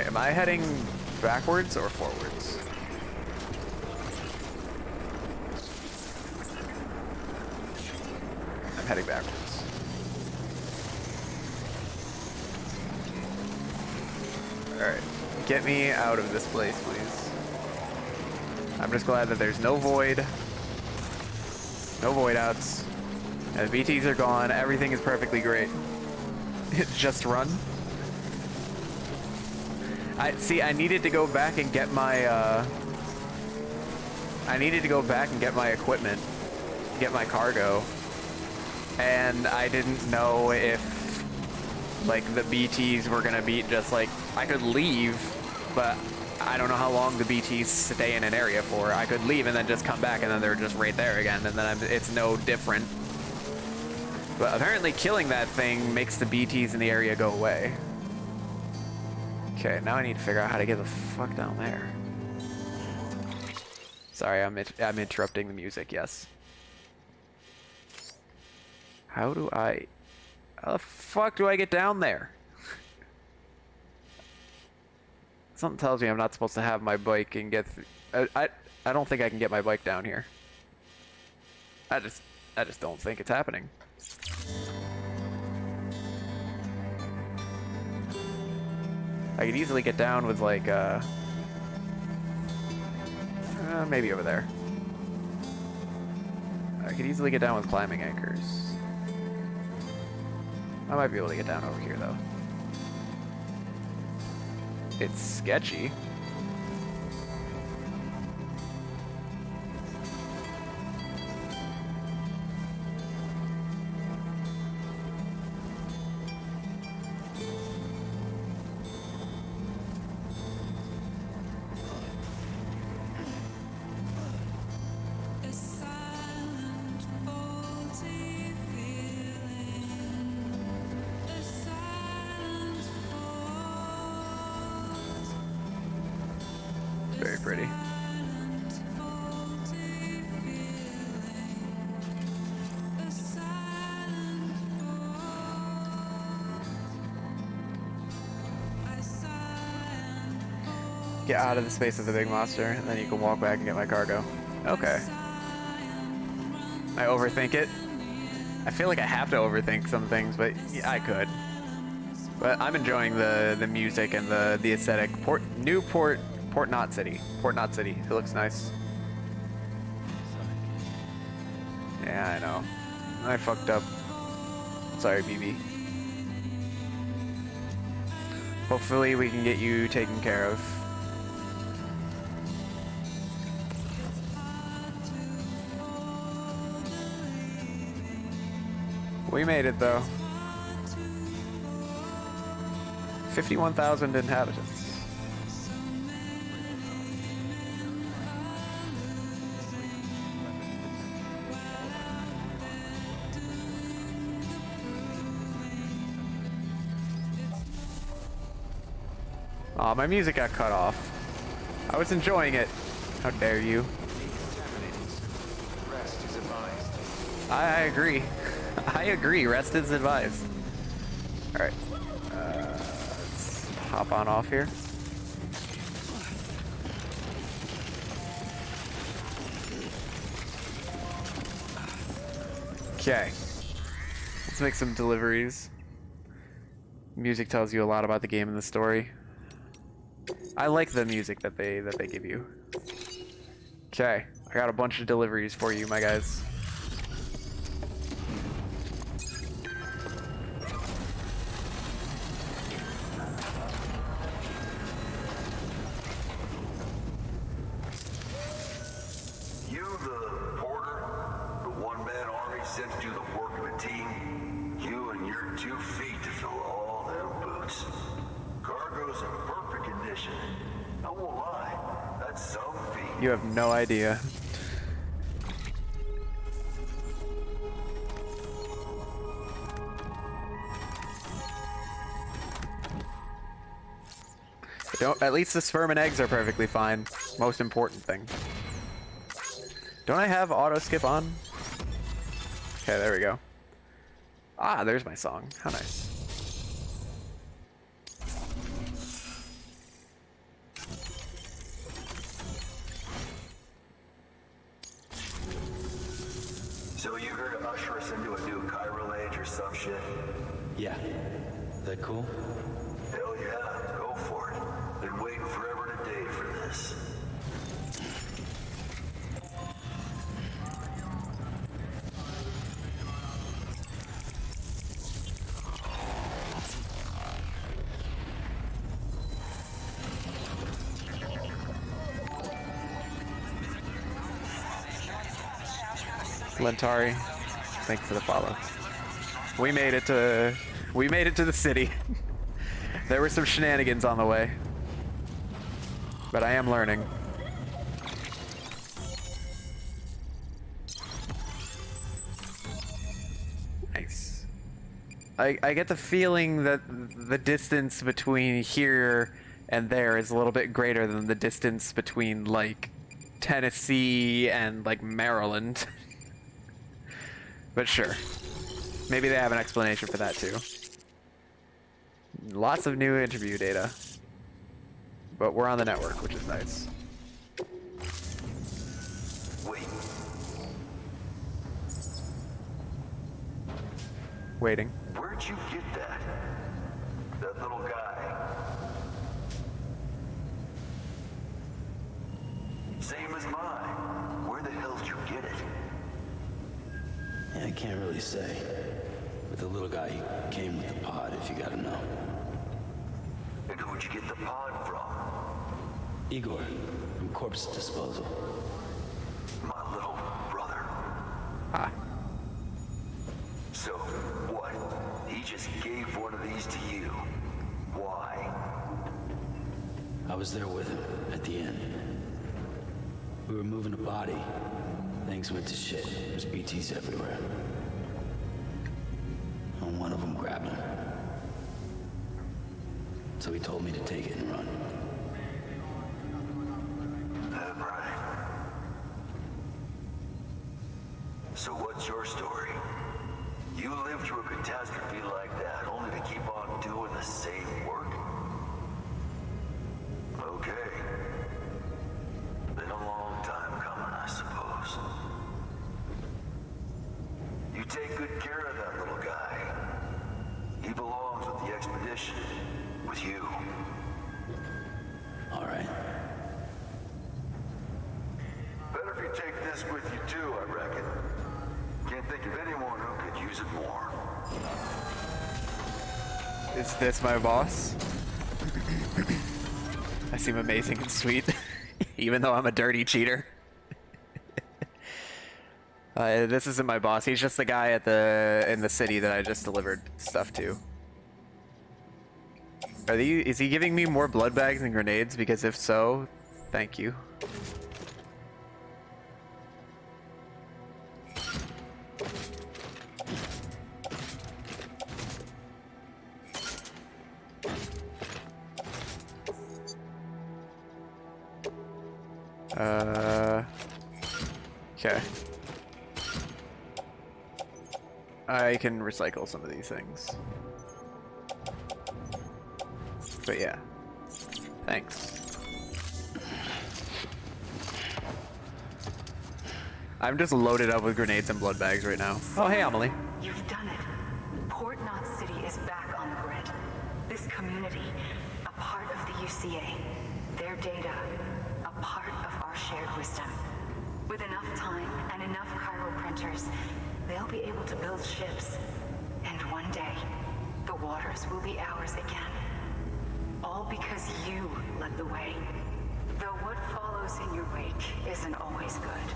Wait, am I heading backwards or forwards? I'm heading backwards. Alright. Get me out of this place, please. I'm just glad that there's no void. No void outs. And the BTs are gone. Everything is perfectly great. Just run. I needed to go back and get my, I needed to go back and get my equipment. Get my cargo. And I didn't know if, like, the BTs were gonna be just, like, I could leave, but I don't know how long the BTs stay in an area for. I could leave and then just come back and then they're just right there again, and then it's no different. But apparently killing that thing makes the BTs in the area go away. Okay, now I need to figure out how to get the fuck down there. Sorry, I'm interrupting the music, yes. How the fuck do I get down there? Something tells me I'm not supposed to have my bike and get I don't think I can get my bike down here. I just don't think it's happening. I could easily get down with like maybe over there. I could easily get down with climbing anchors. I might be able to get down over here though. It's sketchy. Very pretty. Get out of the space of the big monster, and then you can walk back and get my cargo. Okay. I overthink it. I feel like I have to overthink some things, but yeah, I could. But I'm enjoying the music and the aesthetic. Port Knot City. Port Knot City. It looks nice. Yeah, I know. I fucked up. Sorry, BB. Hopefully we can get you taken care of. We made it though. 51,000 inhabitants. Aw, my music got cut off. I was enjoying it. How dare you? I agree. I agree. Rest is advised. Alright. Let's hop on off here. Okay. Let's make some deliveries. Music tells you a lot about the game and the story. I like the music that they give you. Okay. I got a bunch of deliveries for you, my guys. Sent to do the work of a team. You and your 2 feet to fill all them boots. Cargo's in perfect condition. I won't lie, that's some feat. You have no idea. At least the sperm and eggs are perfectly fine. Most important thing. Don't I have auto skip on? Okay, there we go. Ah, there's my song. How nice. usher us into a new chiral age or some shit? Yeah. That cool? Hell yeah, go for it. Been waiting forever and a day for this. Lentari, thank you for the follow. We made it to the city. There were some shenanigans on the way, but I am learning. Nice. I get the feeling that the distance between here and there is a little bit greater than the distance between, like, Tennessee and, like, Maryland. But sure. Maybe they have an explanation for that too. Lots of new interview data. But we're on the network, which is nice. Wait. Waiting. Where'd you get that? That little guy? Same as mine. Where the hell did you get it? Yeah, I can't really say. But the little guy, he came with the pod, if you gotta know. And who'd you get the pod from? Igor, from Corpse Disposal. My little brother. Ah. So, what? He just gave one of these to you. Why? I was there with him, at the end. We were moving a body. Things went to shit. There's BTs everywhere. And one of them grabbed him. So he told me to take it and run. Right. So what's your story? You lived through a catastrophe like that only to keep on doing the same work? Okay. Been a long time coming, I suppose. You take good care of that little guy. He belongs with the expedition. With you. All right. Better if you take this with you too, I reckon. Can't think of anyone who could use it more. Is this my boss? I seem amazing and sweet, even though I'm a dirty cheater. This isn't my boss. He's just the guy at in the city that I just delivered stuff to. Is he giving me more blood bags and grenades? Because if so, thank you. Okay. I can recycle some of these things. But yeah. Thanks. I'm just loaded up with grenades and blood bags right now. Oh, hey, Amelie. You've done it. Port Knot City is back on the grid. This community, a part of the UCA. Their data, a part of our shared wisdom. With enough time and enough chiral printers, they'll be able to build ships. And one day, the waters will be ours again. All because you led the way. Though what follows in your wake isn't always good.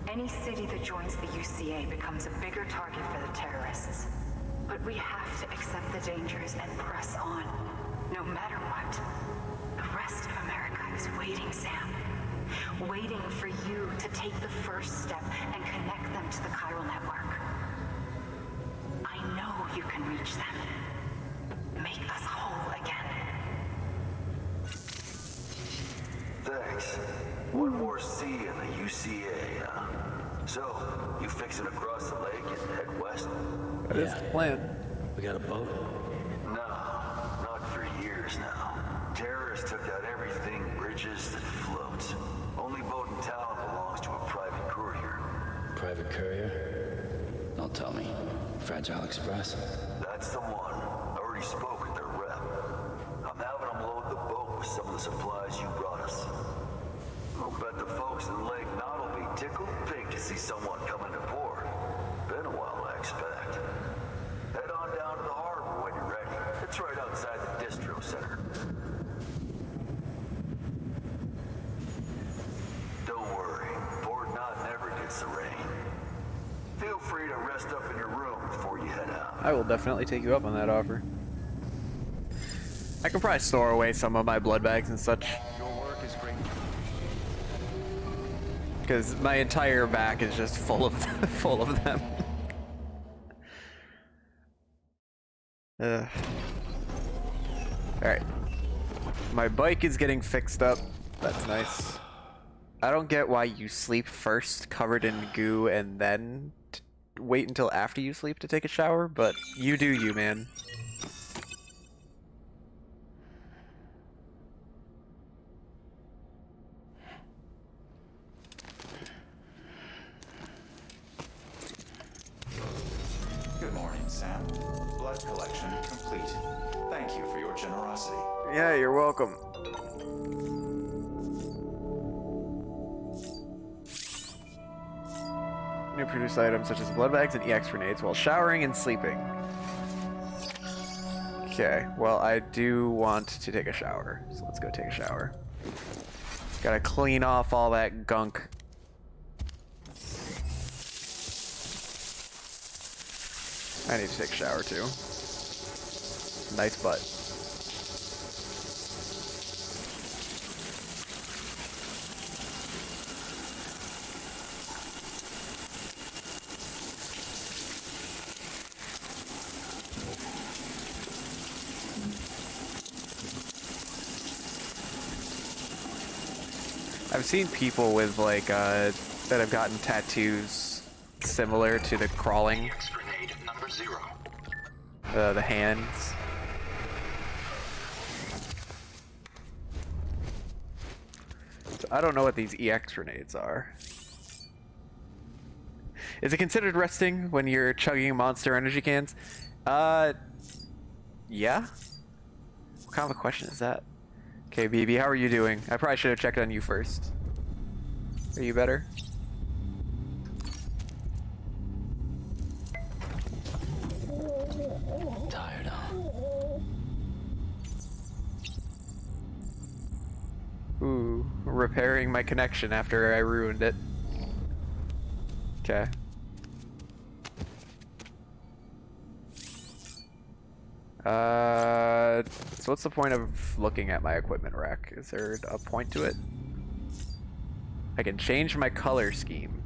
Any city that joins the UCA becomes a bigger target for the terrorists. But we have to accept the dangers and press on, no matter what. The rest of America is waiting, Sam. Waiting for you to take the first step and connect them to the chiral network. I know you can reach them. Make us whole again. Thanks. One more C in the UCA, huh? So, you fixing across the lake and head west? That is the plan. We got a boat? No, not for years now. Terrorists took out everything bridges that floats. Only boat in town belongs to a private courier. Private courier? Don't tell me. Fragile Express? That's the one. I already spoke with their rep. I'm having them load the boat with some of the supplies you brought us. I'll bet the folks in Lake Knot will be tickled pink to see someone coming to port. Been a while, I expect. Head on down to the harbor when you're ready. It's right outside the distro center. Don't worry, Port Knot never gets the rain. Feel free to rest up in your room before you head out. I will definitely take you up on that offer. I can probably store away some of my blood bags and such. Your work is great. Because my entire back is just full of full of them. Alright. My bike is getting fixed up. That's nice. I don't get why you sleep first covered in goo and then wait until after you sleep to take a shower, but you do you, man. Good morning, Sam. Blood collection complete. Thank you for your generosity. Yeah, you're welcome. New produced items such as blood bags and EX grenades while showering and sleeping. Okay, well, I do want to take a shower, so let's go take a shower. Gotta clean off all that gunk. I need to take a shower too. Nice butt. I've seen people with like that have gotten tattoos similar to the crawling. Grenade number 0. The hands. So I don't know what these EX grenades are. Is it considered resting when you're chugging Monster Energy cans? Yeah. What kind of a question is that? Okay, BB, how are you doing? I probably should have checked on you first. Are you better? Tired, huh? Ooh, repairing my connection after I ruined it. Okay. So what's the point of looking at my equipment rack? Is there a point to it? I can change my color scheme.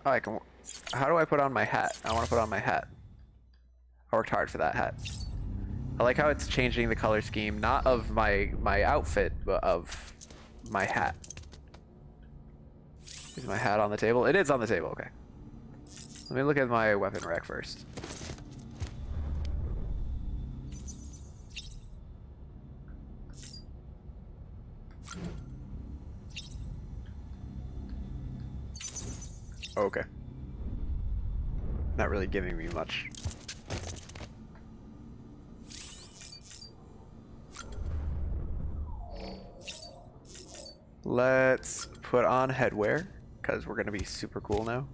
Oh, I can. How do I put on my hat? I want to put on my hat. I worked hard for that hat. I like how it's changing the color scheme, not of my outfit, but of my hat. Is my hat on the table? It is on the table, okay. Let me look at my weapon rack first. Okay. Not really giving me much. Let's put on headwear, because we're going to be super cool now.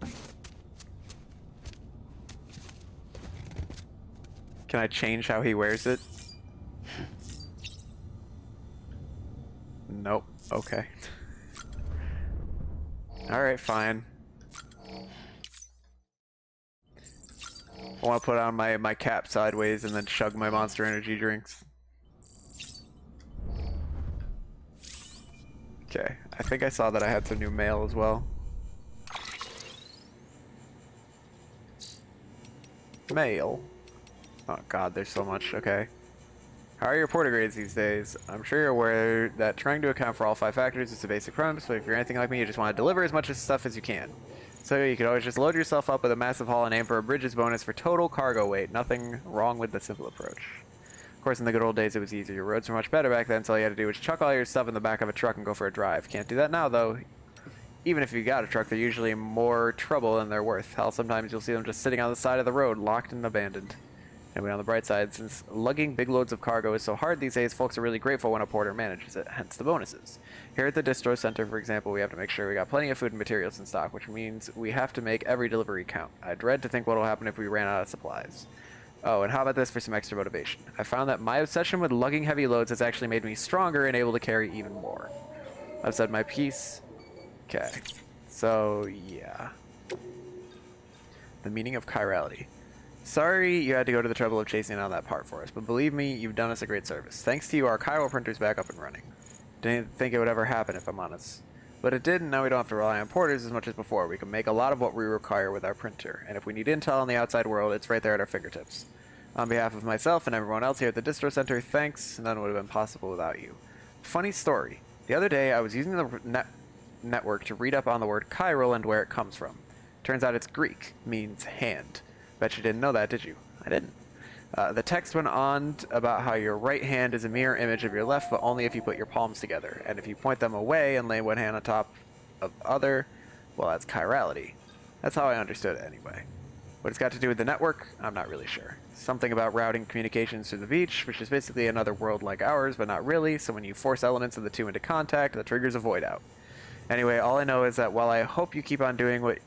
Can I change how he wears it? Nope. Okay. Alright, fine. I want to put on my cap sideways and then chug my Monster Energy drinks. Okay, I think I saw that I had some new mail as well. Mail. Oh god, there's so much. Okay. How are your porta grades these days? I'm sure you're aware that trying to account for all 5 factors is a basic premise, but if you're anything like me, you just want to deliver as much of stuff as you can. So you could always just load yourself up with a massive haul and aim for a bridges bonus for total cargo weight. Nothing wrong with the simple approach. course, in the good old days, it was easier. Roads were much better back then, so all you had to do was chuck all your stuff in the back of a truck and go for a drive. Can't do that now, though. Even if you got a truck, they're usually more trouble than they're worth. Hell, sometimes you'll see them just sitting on the side of the road, locked and abandoned. Anyway, on the bright side, since lugging big loads of cargo is so hard these days, folks are really grateful when a porter manages it, hence the bonuses. Here at the distro center, for example, we have to make sure we got plenty of food and materials in stock, which means we have to make every delivery count. I dread to think what will happen if we ran out of supplies. Oh, and how about this for some extra motivation? I found that my obsession with lugging heavy loads has actually made me stronger and able to carry even more. I've said my piece. Okay. So, yeah. The meaning of chirality. Sorry you had to go to the trouble of chasing down that part for us, but believe me, you've done us a great service. Thanks to you, our chiral printer's back up and running. Didn't think it would ever happen, if I'm honest. But it did, and now we don't have to rely on porters as much as before. We can make a lot of what we require with our printer, and if we need intel on the outside world, it's right there at our fingertips. On behalf of myself and everyone else here at the distro center, thanks. None would have been possible without you. Funny story. The other day, I was using the network to read up on the word chiral and where it comes from. Turns out it's Greek, means hand. Bet you didn't know that, did you? I didn't. The text went on about how your right hand is a mirror image of your left, but only if you put your palms together. And if you point them away and lay one hand on top of the other, well, that's chirality. That's how I understood it anyway. What it's got to do with the network, I'm not really sure. Something about routing communications through the beach, which is basically another world like ours, but not really, so when you force elements of the two into contact, that triggers a void out. Anyway, all I know is that while I hope you keep on doing what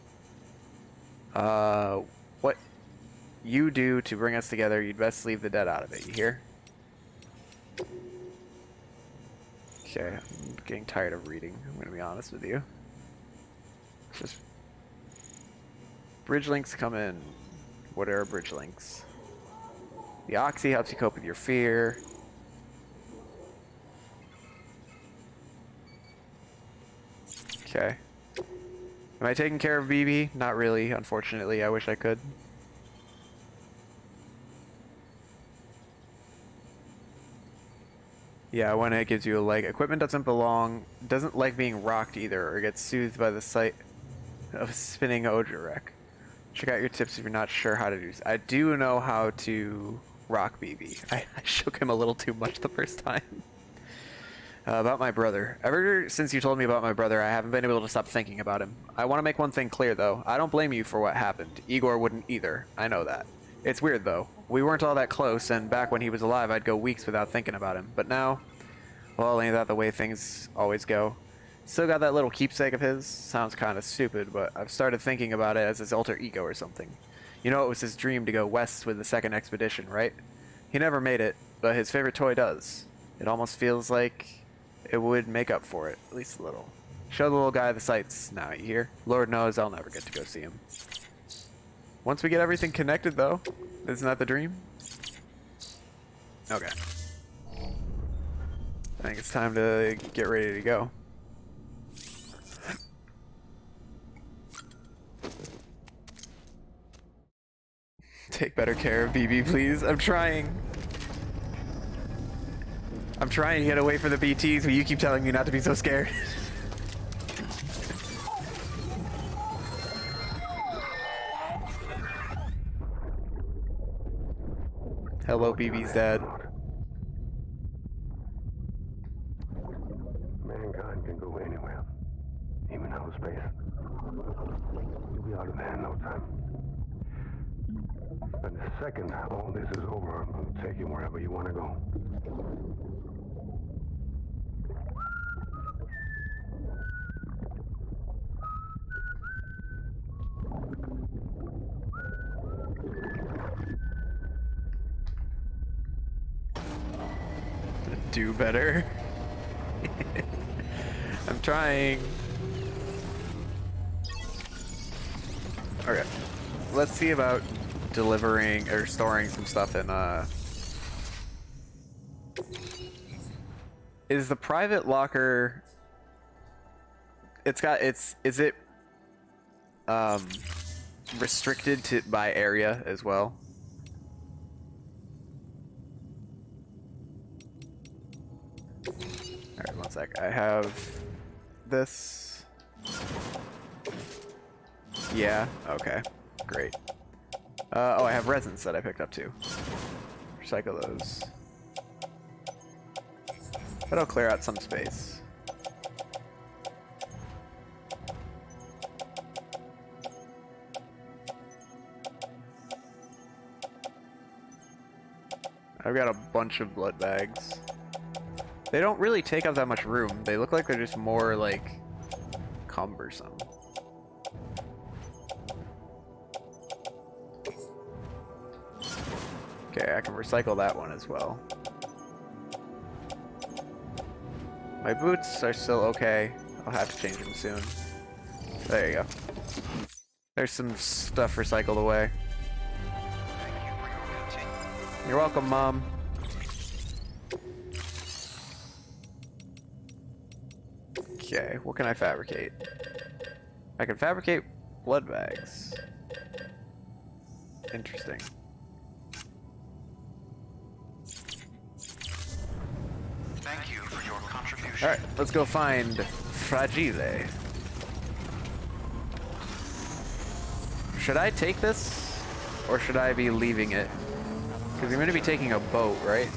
you do to bring us together, you'd best leave the dead out of it, you hear? Okay, I'm getting tired of reading, I'm gonna be honest with you. Just bridge links come in. What are bridge links? The Oxy helps you cope with your fear. Okay. Am I taking care of BB? Not really, unfortunately. I wish I could. Yeah, when it gives you a leg. Equipment doesn't like being rocked either, or gets soothed by the sight of a spinning Oja wreck. Check out your tips if you're not sure how to do. I do know how to rock BB. I shook him a little too much the first time. About my brother. Ever since you told me about my brother, I haven't been able to stop thinking about him. I want to make one thing clear, though. I don't blame you for what happened. Igor wouldn't either. I know that. It's weird, though. We weren't all that close, and back when he was alive, I'd go weeks without thinking about him. But now, well, ain't that the way things always go? Still got that little keepsake of his. Sounds kind of stupid, but I've started thinking about it as his alter ego or something. You know, it was his dream to go west with the second expedition, right? He never made it, but his favorite toy does. It almost feels like it would make up for it, at least a little. Show the little guy the sights now, you hear? Lord knows I'll never get to go see him. Once we get everything connected, though, isn't that the dream? Okay. I think it's time to get ready to go. Take better care of BB, please. I'm trying. I'm trying to get away from the BTs, but you keep telling me not to be so scared. Hello, BB's dad. Mankind can go anywhere, even outer space. You'll be out of there in no time. And the second all this is over, I'll take you wherever you want to go. Do better. I'm trying. Okay. Let's see about delivering or storing some stuff in is the private locker is it restricted to by area as well? Alright, one sec. I have this. Yeah, okay. Great. Oh, I have resins that I picked up too. Recycle those. That'll clear out some space. I've got a bunch of blood bags. They don't really take up that much room. They look like they're just more, like, cumbersome. Okay, I can recycle that one as well. My boots are still okay. I'll have to change them soon. There you go. There's some stuff recycled away. You're welcome, Mom. Okay, what can I fabricate? I can fabricate blood bags. Interesting. Thank you for your contribution. Alright, let's go find Fragile. Should I take this? Or should I be leaving it? Because I'm going to be taking a boat, right?